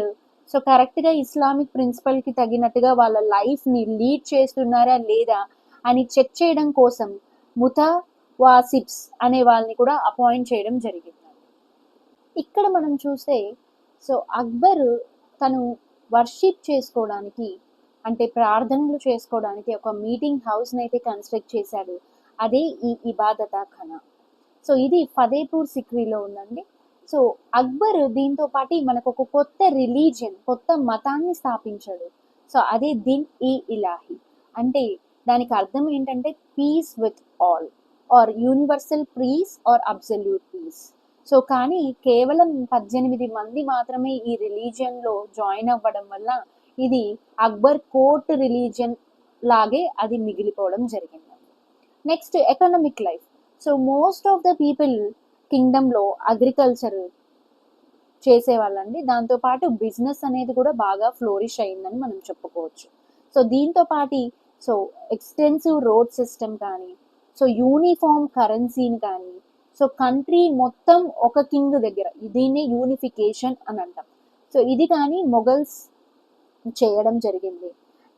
సో కరెక్ట్గా ఇస్లామిక్ ప్రిన్సిపల్కి తగినట్టుగా వాళ్ళ లైఫ్ని లీడ్ చేస్తున్నారా లేదా అని చెక్ చేయడం కోసం ముతవాసిబ్స్ అనే వాళ్ళని కూడా అపాయింట్ చేయడం జరిగింది. ఇక్కడ మనం చూస్తే సో అక్బర్ తను వర్షిప్ చేసుకోవడానికి అంటే ప్రార్థనలు చేసుకోవడానికి ఒక మీటింగ్ హౌస్ని అయితే కన్స్ట్రక్ట్ చేశాడు. అదే ఈ ఇబాదతా ఖానా. సో ఇది ఫతేపూర్ సిక్రీలో ఉందండి. సో అక్బర్ దీంతో పాటు మనకు ఒక కొత్త రిలీజియన్, కొత్త మతాన్ని స్థాపించాడు. సో అదే దిన్ ఈ ఇలాహి అంటే దానికి అర్థం ఏంటంటే peace with all or universal peace or absolute peace. So కానీ కేవలం 18 మంది మాత్రమే ఈ రిలీజియన్లో జాయిన్ అవ్వడం వల్ల ఇది అక్బర్ కోర్ట్ రిలీజియన్ లాగే అది మిగిలిపోవడం జరిగిందండి. Next economic life. So most of the people కింగ్డమ్లో అగ్రికల్చర్ చేసేవాళ్ళండి. దాంతోపాటు బిజినెస్ అనేది కూడా బాగా ఫ్లోరిష్ అయిందని మనం చెప్పుకోవచ్చు. సో దీంతో పాటు సో ఎక్స్టెన్సివ్ రోడ్ సిస్టమ్ కానీ సో యూనిఫామ్ కరెన్సీని కానీ సో కంట్రీ మొత్తం ఒక కింగ్ దగ్గర, దీన్ని యూనిఫికేషన్ అని అంటాం. సో ఇది కానీ మొఘల్స్ చేయడం జరిగింది.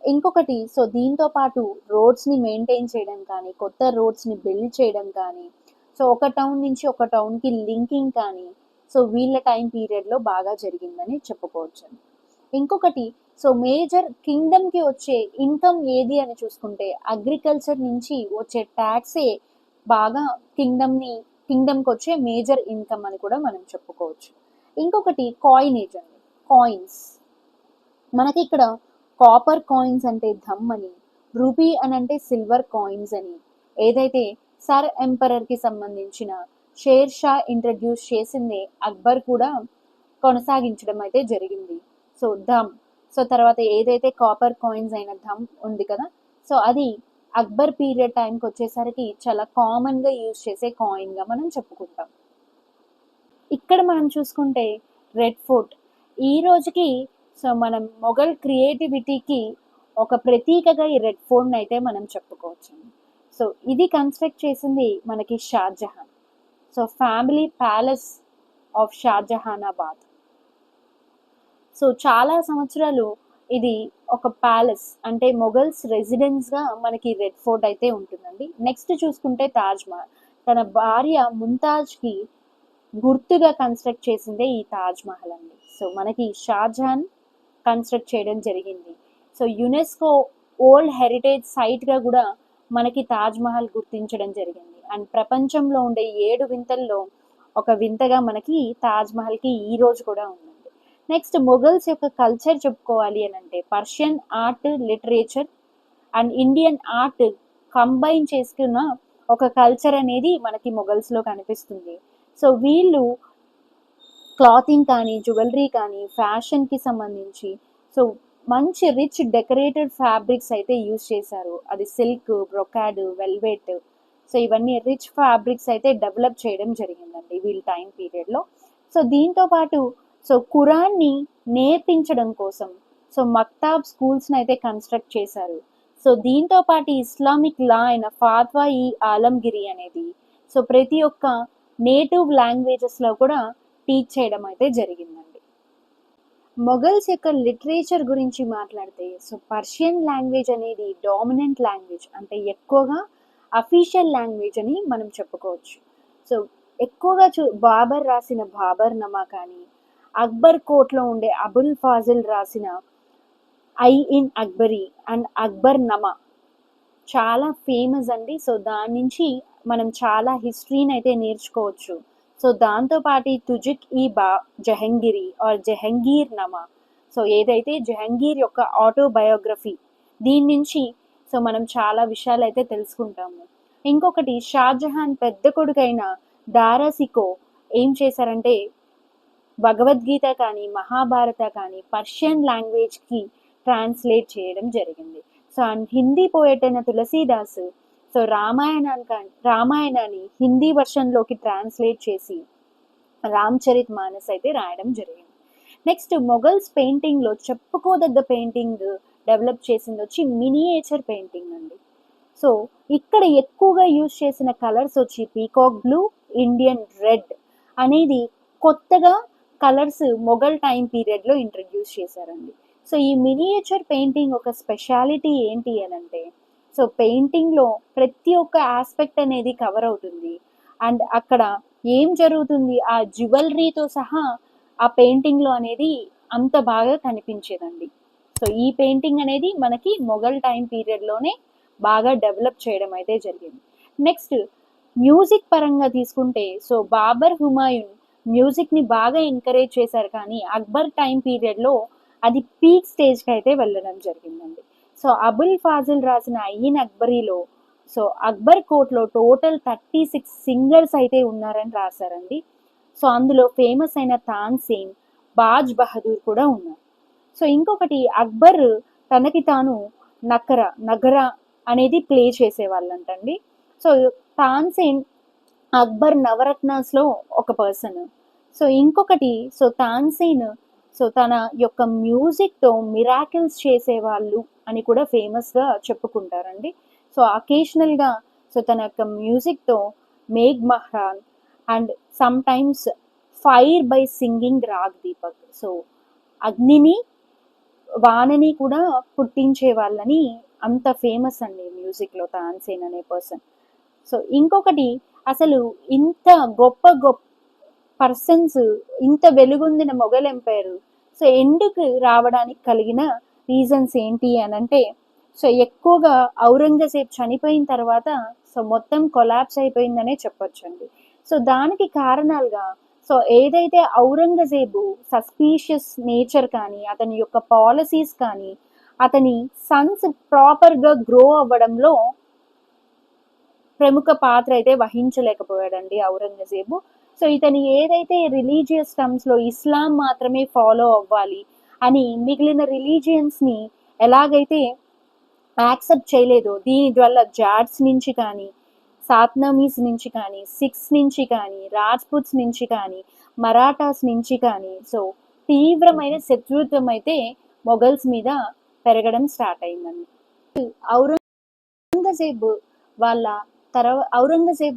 ఇంకొకటి సో దీంతో పాటు రోడ్స్ని మెయింటైన్ చేయడం కానీ కొత్త రోడ్స్ని బిల్డ్ చేయడం కానీ సో ఒక టౌన్ నుంచి ఒక టౌన్కి లింకింగ్ కానీ సో వీళ్ళ టైం పీరియడ్లో బాగా జరిగిందని చెప్పుకోవచ్చు. ఇంకొకటి సో మేజర్ కింగ్డమ్కి వచ్చే ఇన్కమ్ ఏది అని చూసుకుంటే అగ్రికల్చర్ నుంచి వచ్చే ట్యాక్సే బాగా కింగ్డమ్కి వచ్చే మేజర్ ఇన్కమ్ అని కూడా మనం చెప్పుకోవచ్చు. ఇంకొకటి కాయినేజ్ అండి, కాయిన్స్. మనకి ఇక్కడ కాపర్ కాయిన్స్ అంటే ధమ్ అని, రూపీ అని అంటే సిల్వర్ కాయిన్స్ అని, ఏదైతే సర్ ఎంపరర్కి సంబంధించిన షేర్ షా ఇంట్రడ్యూస్ చేసిందే అక్బర్ కూడా కొనసాగించడం అయితే జరిగింది. సో ధమ్, సో తర్వాత ఏదైతే కాపర్ కాయిన్స్ అయిన ధమ్ ఉంది కదా, సో అది అక్బర్ పీరియడ్ టైంకి వచ్చేసరికి చాలా కామన్గా యూజ్ చేసే కాయిన్గా మనం చెప్పుకుంటాం. ఇక్కడ మనం చూసుకుంటే రెడ్ ఫోర్ట్ ఈ రోజుకి సో మనం మొఘల్ క్రియేటివిటీకి ఒక ప్రతీకగా ఈ రెడ్ ఫోర్ట్ని అయితే మనం చెప్పుకోవచ్చు. సో ఇది కన్స్ట్రక్ట్ చేసింది మనకి Shahjahan. So family palace of Shahjahanabad. So చాలా సంవత్సరాలు ఇది ఒక ప్యాలెస్ అంటే మొఘల్స్ రెసిడెన్స్గా మనకి రెడ్ ఫోర్ట్ అయితే ఉంటుందండి. నెక్స్ట్ చూసుకుంటే తాజ్ మహల్, తన భార్య ముంతాజ్కి గుర్తుగా కన్స్ట్రక్ట్ చేసిందే ఈ తాజ్ మహల్ అండి. సో మనకి షాజహాన్ కన్స్ట్రక్ట్ చేయడం జరిగింది. సో యునెస్కో వరల్డ్ హెరిటేజ్ సైట్గా కూడా మనకి తాజ్ మహల్ గుర్తించడం జరిగింది. అండ్ ప్రపంచంలో ఉండే 7 వింతల్లో ఒక వింతగా మనకి తాజ్ మహల్కి ఈ రోజు కూడా ఉందండి. నెక్స్ట్ మొఘల్స్ యొక్క కల్చర్ చెప్పుకోవాలి అని అంటే Persian art, literature and Indian art combine చేసుకున్న ఒక కల్చర్ అనేది మనకి మొఘల్స్లో కనిపిస్తుంది. సో వీళ్ళు క్లాతింగ్ కానీ జ్యువెలరీ కానీ ఫ్యాషన్కి సంబంధించి సో మంచి రిచ్ డెకరేటెడ్ ఫ్యాబ్రిక్స్ అయితే యూజ్ చేశారు. అది సిల్క్, బ్రొకాడ్, వెల్వెట్, సో ఇవన్నీ రిచ్ ఫ్యాబ్రిక్స్ అయితే డెవలప్ చేయడం జరిగిందండి వీళ్ళ టైం పీరియడ్లో. సో దీంతో పాటు సో ఖురాన్ని నేర్పించడం కోసం సో మక్తాబ్ స్కూల్స్ని అయితే కన్స్ట్రక్ట్ చేశారు. సో దీంతో పాటు ఇస్లామిక్ లా అయిన ఫాత్వా ఈ ఆలంగిరి అనేది సో ప్రతి ఒక్క నేటివ్ లాంగ్వేజెస్లో కూడా టీచ్ చేయడం అయితే జరిగిందండి. మొఘల్స్ యొక్క లిటరేచర్ గురించి మాట్లాడితే సో పర్షియన్ లాంగ్వేజ్ అనేది డామినెంట్ లాంగ్వేజ్, అంటే ఎక్కువగా అఫీషియల్ లాంగ్వేజ్ అని మనం చెప్పుకోవచ్చు. సో ఎక్కువగా బాబర్ రాసిన బాబర్ నమా కానీ, అక్బర్ కోట్లో ఉండే అబుల్ ఫాజిల్ రాసిన ఐ ఇన్ అక్బరీ అండ్ అక్బర్ నమా చాలా ఫేమస్ అండి. సో దాని నుంచి మనం చాలా హిస్టరీని అయితే నేర్చుకోవచ్చు. సో దాంతోపాటు తుజిక్ ఈ జహంగిరి ఆర్ జహంగీర్ నమా, సో ఏదైతే జహంగీర్ యొక్క ఆటోబయోగ్రఫీ, దీని నుంచి సో మనం చాలా విషయాలు అయితే తెలుసుకుంటాము. ఇంకొకటి షాజహాన్ పెద్ద కొడుకైన దారాసికో ఏం చేశారంటే భగవద్గీత కానీ మహాభారత కానీ పర్షియన్ లాంగ్వేజ్కి ట్రాన్స్లేట్ చేయడం జరిగింది. సో అండ్ హిందీ పోయెట్ అయిన తులసీదాస్ సో రామాయణాన్ని హిందీ వర్షన్లోకి ట్రాన్స్లేట్ చేసి రామ్ చరిత్ మానస్ అయితే రాయడం జరిగింది. నెక్స్ట్ మొఘల్స్ పెయింటింగ్లో చెప్పుకోదగ్గ పెయింటింగ్ డెవలప్ చేసింది వచ్చి మినియేచర్ పెయింటింగ్ అండి. సో ఇక్కడ ఎక్కువగా యూజ్ చేసిన కలర్స్ వచ్చి పీకాక్ బ్లూ, ఇండియన్ రెడ్ అనేది కొత్తగా కలర్స్ మొఘల్ టైం పీరియడ్లో ఇంట్రడ్యూస్ చేశారండి. సో ఈ మినియేచర్ పెయింటింగ్ ఒక స్పెషాలిటీ ఏంటి అని అంటే సో పెయింటింగ్లో ప్రతి ఒక్క ఆస్పెక్ట్ అనేది కవర్ అవుతుంది. అండ్ అక్కడ ఏం జరుగుతుంది ఆ జ్యువెలరీతో సహా ఆ పెయింటింగ్లో అనేది అంత బాగా కనిపించేదండి. సో ఈ పెయింటింగ్ అనేది మనకి మొఘల్ టైం పీరియడ్లోనే బాగా డెవలప్ చేయడం అయితే జరిగింది. నెక్స్ట్ మ్యూజిక్ పరంగా తీసుకుంటే సో బాబర్ హుమాయూన్ మ్యూజిక్ని బాగా ఎంకరేజ్ చేశారు, కానీ అక్బర్ టైం పీరియడ్లో అది పీక్ స్టేజ్కి అయితే వెళ్ళడం జరిగిందండి. సో అబుల్ ఫాజిల్ రాసిన అయ్యిన్ అక్బరీలో సో అక్బర్ కోట్లో టోటల్ 36 సింగర్స్ అయితే ఉన్నారని రాశారండి. సో అందులో ఫేమస్ అయిన తాన్సేన్, బాజ్ బహదూర్ కూడా ఉన్నారు. సో ఇంకొకటి అక్బర్ తనకి తాను నగర అనేది ప్లే చేసేవాళ్ళంటండి. సో తాన్సేన్ అక్బర్ నవరత్నాస్లో ఒక పర్సన్. సో ఇంకొకటి సో తాన్సేన్ సో తన యొక్క మ్యూజిక్తో మిరాకిల్స్ చేసేవాళ్ళు అని కూడా ఫేమస్గా చెప్పుకుంటారండి. సో అకేషనల్గా సో తన యొక్క మ్యూజిక్తో Megh Malhar and sometimes fire by singing Raag Deepak, so అగ్నిని వానని కూడా పుట్టించే వాళ్ళని అంత ఫేమస్ అండి మ్యూజిక్లో తాన్సేన్ అనే పర్సన్. సో ఇంకొకటి అసలు ఇంత గొప్ప పర్సన్స్ ఇంత వెలుగొందిన మొఘల్ ఎంపైర్ సో ఎందుకు రావడానికి కలిగిన రీజన్స్ ఏంటి అని అంటే సో ఎక్కువగా ఔరంగజేబ్ చనిపోయిన తర్వాత సో మొత్తం కొలాప్స్ అయిపోయిందనే చెప్పొచ్చండి. సో దానికి కారణాలుగా సో ఏదైతే ఔరంగజేబు సస్పీషియస్ నేచర్ కానీ అతని యొక్క పాలసీస్ కానీ అతని సన్స్ ప్రాపర్గా గ్రో అవ్వడంలో ప్రముఖ పాత్ర అయితే వహించలేకపోయాడండి ఔరంగజేబు. సో ఇతని ఏదైతే రిలీజియస్ టర్మ్స్లో ఇస్లాం మాత్రమే ఫాలో అవ్వాలి అని మిగిలిన రిలీజియన్స్ని ఎలాగైతే యాక్సెప్ట్ చేయలేదో దీని వల్ల జాట్స్ నుంచి కానీ, సాత్నమీస్ నుంచి కానీ, సిక్స్ నుంచి కానీ, రాజ్పుట్స్ నుంచి కానీ, మరాఠాస్ నుంచి కానీ సో తీవ్రమైన శత్రుత్వం అయితే మొఘల్స్ మీద పెరగడం స్టార్ట్ అయిందండి. ఔరంగజేబ్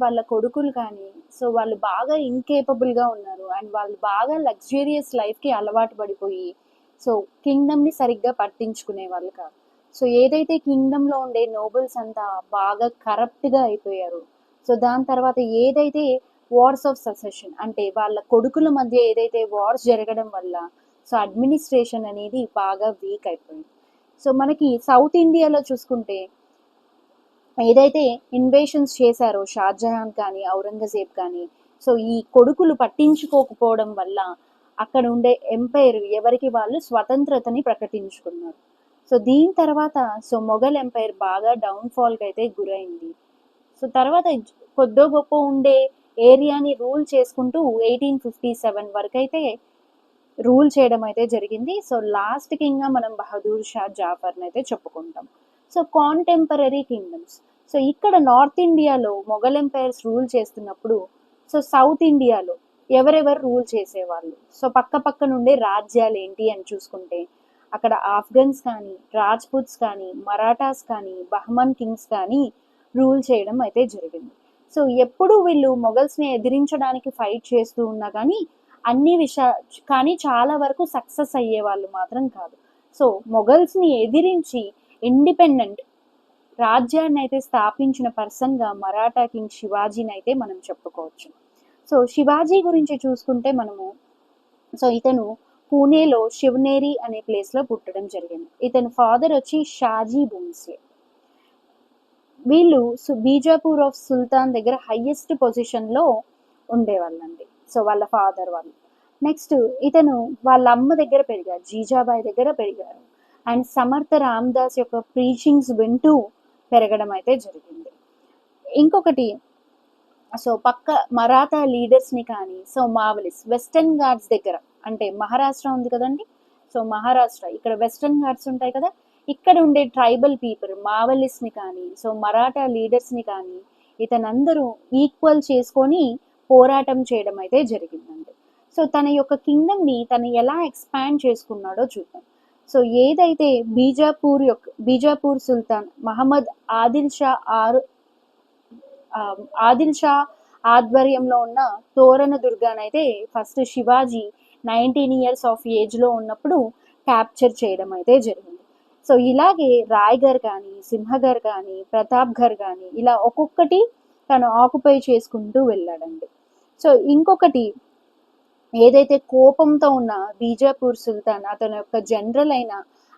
వాళ్ళ కొడుకులు కానీ సో వాళ్ళు బాగా ఇన్కేపబుల్గా ఉన్నారు అండ్ వాళ్ళు బాగా లగ్జూరియస్ లైఫ్కి అలవాటు పడిపోయి సో కింగ్డమ్ని సరిగ్గా పట్టించుకునే వాళ్ళు కాదు. సో ఏదైతే కింగ్డమ్లో ఉండే నోబుల్స్ అంతా బాగా కరప్ట్గా అయిపోయారు. సో దాని తర్వాత ఏదైతే వార్స్ ఆఫ్ ససెషన్ అంటే వాళ్ళ కొడుకుల మధ్య ఏదైతే వార్స్ జరగడం వల్ల సో అడ్మినిస్ట్రేషన్ అనేది బాగా వీక్ అయిపోయింది. సో మనకి సౌత్ ఇండియాలో చూసుకుంటే ఏదైతే ఇన్వేషన్స్ చేశారో షాజహాన్ కానీ ఔరంగజేబ్ కానీ సో ఈ కొడుకులు పట్టించుకోకపోవడం వల్ల అక్కడ ఉండే ఎంపైర్ ఎవరికి వాళ్ళు స్వతంత్రతని ప్రకటించుకున్నారు. సో దీని తర్వాత సో మొఘల్ ఎంపైర్ బాగా డౌన్ఫాల్కి అయితే గురైంది. సో తర్వాత కొద్దో గొప్ప ఉండే ఏరియాని రూల్ చేసుకుంటూ 1857 వరకు అయితే రూల్ చేయడం అయితే జరిగింది. సో లాస్ట్ కింగ్గా మనం బహదూర్ షా జాఫర్ని అయితే చెప్పుకుంటాం. సో కాంటెంపరీ కింగ్డమ్స్ సో ఇక్కడ నార్త్ ఇండియాలో మొఘల్ ఎంపైర్స్ రూల్ చేస్తున్నప్పుడు సో సౌత్ ఇండియాలో ఎవరెవరు రూల్ చేసేవాళ్ళు. సో పక్క పక్క నుండే రాజ్యాలు ఏంటి అని చూసుకుంటే అక్కడ ఆఫ్ఘన్స్ కానీ, రాజ్పుట్స్ కానీ, మరాఠాస్ కానీ, బహమన్ కింగ్స్ కానీ రూల్ చేయడం అయితే జరిగింది. సో ఎప్పుడు వీళ్ళు మొఘల్స్ని ఎదిరించడానికి ఫైట్ చేస్తూ ఉన్నా కానీ కానీ చాలా వరకు సక్సెస్ అయ్యే వాళ్ళు మాత్రం కాదు. సో మొఘల్స్ని ఎదిరించి ఇండిపెండెంట్ రాజ్యాన్ని అయితే స్థాపించిన పర్సన్గా మరాఠా కింగ్ శివాజీని అయితే మనం చెప్పుకోవచ్చు. సో శివాజీ గురించి చూసుకుంటే మనము ఇతను పూణేలో శివనేరి అనే ప్లేస్లో పుట్టడం జరిగింది. ఇతని ఫాదర్ వచ్చి షాజీ భోంస్లే. వీళ్ళు బీజాపూర్ ఆఫ్ సుల్తాన్ దగ్గర హైయెస్ట్ పొజిషన్లో ఉండేవాళ్ళండి. సో వాళ్ళ ఫాదర్ వాళ్ళు. నెక్స్ట్ ఇతను వాళ్ళ అమ్మ దగ్గర పెరిగారు, జీజాబాయి దగ్గర పెరిగారు. అండ్ సమర్థ రామదాస్ యొక్క ప్రీచింగ్స్ వింటూ పెరగడం అయితే జరిగింది. ఇంకొకటి పక్క మరాఠా లీడర్స్ని కానీ మావలిస్ వెస్టర్న్ ఘాట్స్ దగ్గర, అంటే మహారాష్ట్ర ఉంది కదండి, మహారాష్ట్ర ఇక్కడ వెస్టర్న్ ఘాట్స్ ఉంటాయి కదా, ఇక్కడ ఉండే ట్రైబల్ పీపుల్ మావలిస్ని కానీ మరాఠా లీడర్స్ని కానీ ఇతనందరూ ఈక్వల్ చేసుకొని పోరాటం చేయడం అయితే జరిగిందండి. తన యొక్క కింగ్డమ్ని తను ఎలా ఎక్స్పాండ్ చేసుకున్నాడో చూద్దాం. ఏదైతే బీజాపూర్ సుల్తాన్ మహమ్మద్ ఆదిల్ షా ఆధ్వర్యంలో ఉన్న తోరణ దుర్గాని అయితే ఫస్ట్ శివాజీ 19 years ఆఫ్ ఏజ్లో ఉన్నప్పుడు క్యాప్చర్ చేయడం అయితే జరిగింది. ఇలాగే రాయ్గర్ కానీ, సింహగర్ కానీ, ప్రతాప్గర్ కానీ ఇలా ఒక్కొక్కటి తను ఆక్యుపై చేసుకుంటూ వెళ్ళాడండి. ఇంకొకటి ఏదైతే కోపంతో ఉన్న బీజాపూర్ సుల్తాన్ అతని యొక్క జనరల్ అయిన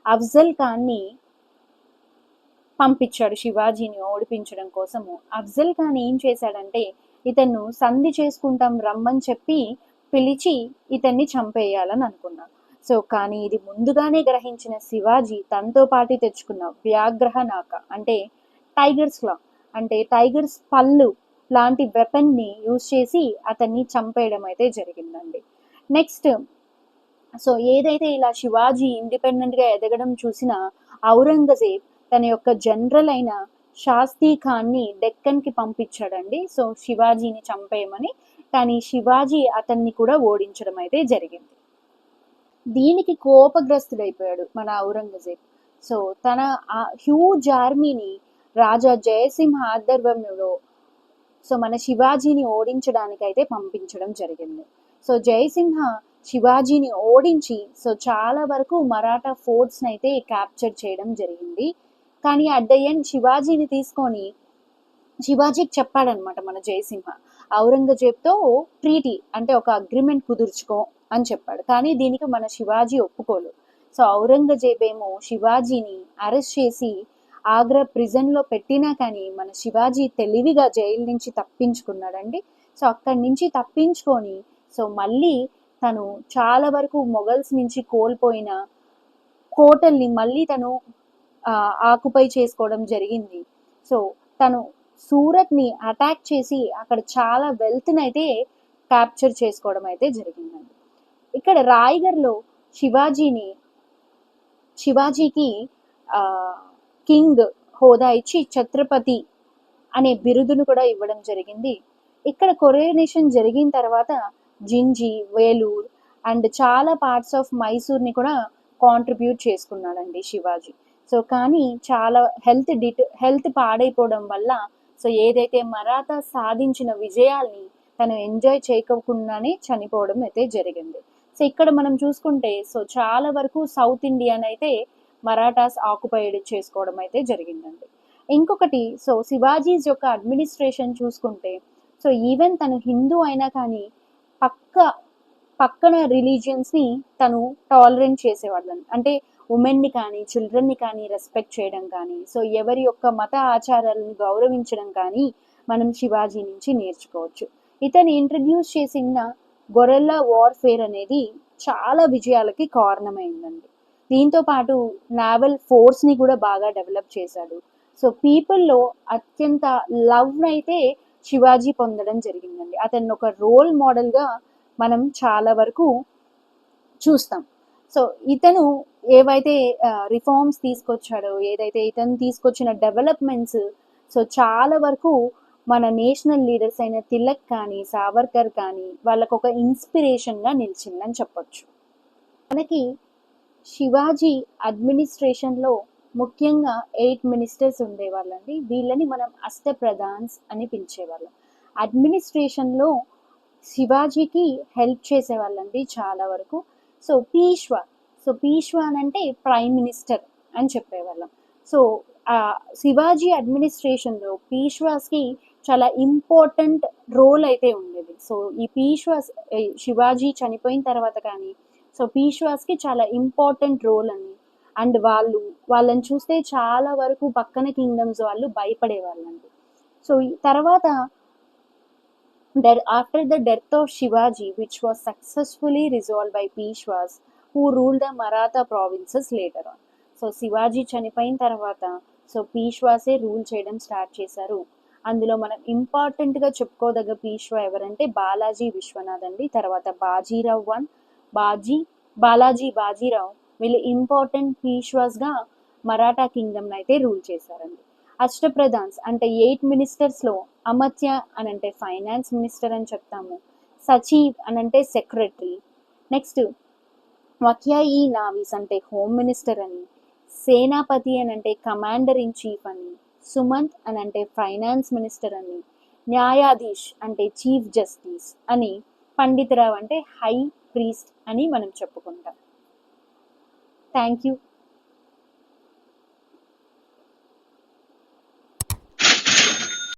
అఫ్జల్ ఖాన్ని పంపించాడు శివాజీని ఓడిపించడం కోసము. అఫ్జల్ ఖాన్ ఏం చేశాడంటే ఇతన్ను సంధి చేసుకుంటాం రమ్మని చెప్పి పిలిచి ఇతన్ని చంపేయాలని అనుకున్నాడు. కానీ ఇది ముందుగానే గ్రహించిన శివాజీ తనతో పాటు తెచ్చుకున్న వ్యాఘ్రహ నాక అంటే టైగర్స్ క్లా అంటే టైగర్స్ పళ్ళు లాంటి వెపన్ని యూజ్ చేసి అతన్ని చంపేయడం అయితే జరిగిందండి. నెక్స్ట్ ఏదైతే ఇలా శివాజీ ఇండిపెండెంట్గా ఎదగడం చూసిన ఔరంగజేబ్ తన యొక్క జనరల్ అయిన షాస్తీ ఖాన్ని డెక్కన్కి పంపించాడండి శివాజీని చంపేయమని. కానీ శివాజీ అతన్ని కూడా ఓడించడం అయితే జరిగింది. దీనికి కోపగ్రస్తుడైపోయాడు మన ఔరంగజేబ్. తన హ్యూజ్ ఆర్మీని రాజా జయసింహ ఆధ్వర్యంలో మన శివాజీని ఓడించడానికి అయితే పంపించడం జరిగింది. జయసింహ శివాజీని ఓడించి చాలా వరకు మరాఠా ఫోర్ట్స్ని అయితే క్యాప్చర్ చేయడం జరిగింది. కానీ అట్ ద ఎండ్ శివాజీని తీసుకొని శివాజీకి చెప్పాడనమాట మన జయసింహ, ఔరంగజేబ్తో ట్రీటీ అంటే ఒక అగ్రిమెంట్ కుదుర్చుకో అని చెప్పాడు. కానీ దీనికి మన శివాజీ ఒప్పుకోలేదు. ఔరంగజేబ్ ఏమో శివాజీని అరెస్ట్ చేసి ఆగ్రా ప్రిజన్లో పెట్టినా కానీ మన శివాజీ తెలివిగా జైలు నుంచి తప్పించుకున్నాడండి. అక్కడి నుంచి తప్పించుకొని మళ్ళీ తను చాలా వరకు మొఘల్స్ నుంచి కోల్పోయిన కోటల్ని మళ్ళీ తను ఆక్యుపై చేసుకోవడం జరిగింది. తను సూరత్ని అటాక్ చేసి అక్కడ చాలా వెల్త్ని అయితే క్యాప్చర్ చేసుకోవడం అయితే జరిగిందండి. ఇక్కడ రాయ్గర్లో శివాజీకి కింగ్ హోదా ఇచ్చి ఛత్రపతి అనే బిరుదును కూడా ఇవ్వడం జరిగింది. ఇక్కడ కొరోనేషన్ జరిగిన తర్వాత జింజి, వేలూర్ అండ్ చాలా పార్ట్స్ ఆఫ్ మైసూర్ని కూడా కాంట్రిబ్యూట్ చేసుకున్నాడండి శివాజీ. కానీ చాలా హెల్త్ పాడైపోవడం వల్ల ఏదైతే మరాఠా సాధించిన విజయాల్ని తను ఎంజాయ్ చేయకుండానే చనిపోవడం అయితే జరిగింది. ఇక్కడ మనం చూసుకుంటే చాలా వరకు సౌత్ ఇండియాని అయితే మరాఠాస్ ఆక్యుపైడ్ చేసుకోవడం అయితే జరిగిందండి. ఇంకొకటి శివాజీస్ యొక్క అడ్మినిస్ట్రేషన్ చూసుకుంటే ఈవెన్ తను హిందూ అయినా కానీ పక్కన రిలీజియన్స్ని తను టాలరెంట్ చేసేవాళ్ళని, అంటే ఉమెన్ని కానీ చిల్డ్రన్ని కానీ రెస్పెక్ట్ చేయడం కానీ ఎవరి యొక్క మత ఆచారాలను గౌరవించడం కానీ మనం శివాజీ నుంచి నేర్చుకోవచ్చు. ఇతను ఇంట్రడ్యూస్ చేసిన గొరెల్లా వార్ఫేర్ అనేది చాలా విజయాలకి కారణమైందండి. దీంతో పాటు నావల్ ఫోర్స్ని కూడా బాగా డెవలప్ చేశాడు. పీపుల్లో అత్యంత లవ్ అయితే శివాజీ పొందడం జరిగిందండి. అతన్ని ఒక రోల్ మోడల్గా మనం చాలా వరకు చూస్తాం. ఇతను ఏవైతే రిఫార్మ్స్ తీసుకొచ్చాడో, ఏదైతే ఇతను తీసుకొచ్చిన డెవలప్మెంట్స్ చాలా వరకు మన నేషనల్ లీడర్స్ అయిన తిలక్ కానీ సావర్కర్ కానీ వాళ్ళకు ఒక ఇన్స్పిరేషన్గా నిలిచిందని చెప్పొచ్చు. మనకి శివాజీ అడ్మినిస్ట్రేషన్లో ముఖ్యంగా 8 మినిస్టర్స్ ఉండేవాళ్ళండి. వీళ్ళని మనం అష్టప్రధాన్స్ అని పిలిచేవాళ్ళం. అడ్మినిస్ట్రేషన్లో శివాజీకి హెల్ప్ చేసేవాళ్ళండి చాలా వరకు. సో పీష్వా అని అంటే ప్రైమ్ మినిస్టర్ అని చెప్పేవాళ్ళం. సో శివాజీ అడ్మినిస్ట్రేషన్లో పీష్వాస్కి చాలా ఇంపార్టెంట్ రోల్ అయితే ఉండేది. సో ఈ పీష్వాస్ శివాజీ చనిపోయిన తర్వాత కానీ సో పీష్వాస్కి చాలా ఇంపార్టెంట్ రోల్ అని. అండ్ వాళ్ళని చూస్తే చాలా వరకు పక్కన కింగ్డమ్స్ వాళ్ళు భయపడేవాళ్ళండి. సో ఈ తర్వాత after the death of Shivaji, which was successfully resolved by Peshwas, who ruled the Maratha provinces later on. So Shivaji చనిపోయిన తర్వాత సో పీష్వాసే రూల్ చేయడం స్టార్ట్ చేశారు. అందులో మనం ఇంపార్టెంట్గా చెప్పుకోదగ్గ పీష్వా ఎవరంటే బాలాజీ విశ్వనాథ్ అండి. తర్వాత బాజీరావ్ వీళ్ళు ఇంపార్టెంట్ పీష్వాస్గా మరాఠా కింగ్డమ్ అయితే రూల్ చేశారండి. అష్టప్రధాన్స్ అంటే 8 మినిస్టర్స్లో అమత్య అని అంటే ఫైనాన్స్ మినిస్టర్ అని చెప్తాము, సచివ్ అని అంటే సెక్రటరీ, నెక్స్ట్ వక్యాయి నావీస్ అంటే హోమ్ మినిస్టర్ అని, సేనాపతి అని అంటే కమాండర్ ఇన్ చీఫ్ అని, సుమంత్ అని అంటే ఫైనాన్స్ మినిస్టర్ అని, న్యాయాధీష్ అంటే చీఫ్ జస్టిస్ అని, పండితరావు అంటే హై ప్రీస్ట్ అని మనం చెప్పుకుంటాం. Thank you.